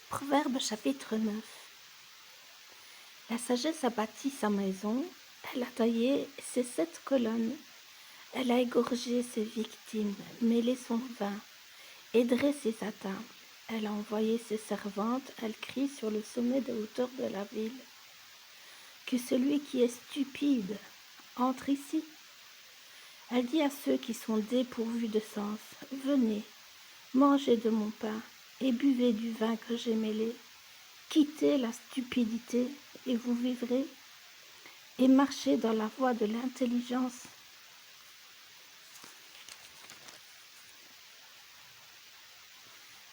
Proverbe chapitre 9. La sagesse a bâti sa maison, elle a taillé ses 7 colonnes, elle a égorgé ses victimes, mêlé son vin et dressé sa table. Elle a envoyé ses servantes, elle crie sur le sommet des hauteurs de la ville. Que celui qui est stupide entre ici. Elle dit à ceux qui sont dépourvus de sens, venez, mangez de mon pain et buvez du vin que j'ai mêlé. Quittez la stupidité et vous vivrez, et marchez dans la voie de l'intelligence.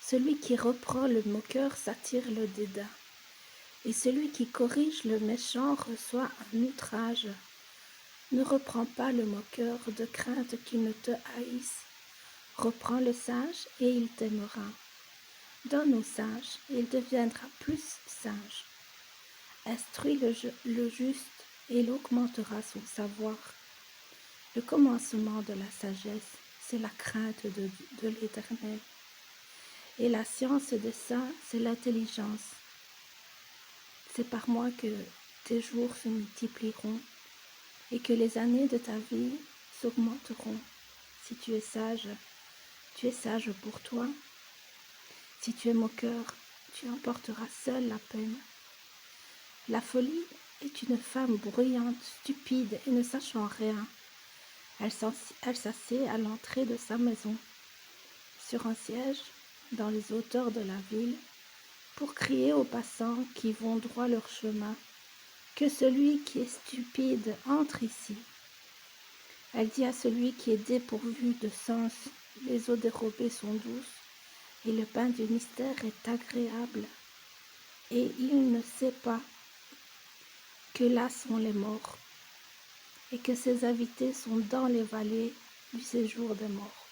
Celui qui reprend le moqueur s'attire le dédain, et celui qui corrige le méchant reçoit un outrage. Ne reprends pas le moqueur de crainte qu'il ne te haïsse. Reprends le sage et il t'aimera. Donne au sage et il deviendra plus sage. Instruis le juste et il augmentera son savoir. Le commencement de la sagesse, c'est la crainte de l'Éternel. Et la science des saints, c'est l'intelligence. C'est par moi que tes jours se multiplieront et que les années de ta vie s'augmenteront. Si tu es sage pour toi. Si tu es moqueur, tu emporteras seul la peine. La folie est une femme bruyante, stupide et ne sachant rien. Elle s'assied à l'entrée de sa maison, sur un siège dans les hauteurs de la ville, pour crier aux passants qui vont droit leur chemin, que celui qui est stupide entre ici. Elle dit à celui qui est dépourvu de sens, les eaux dérobées sont douces, et le pain du mystère est agréable, et il ne sait pas que là sont les morts, et que ses invités sont dans les vallées du séjour des morts.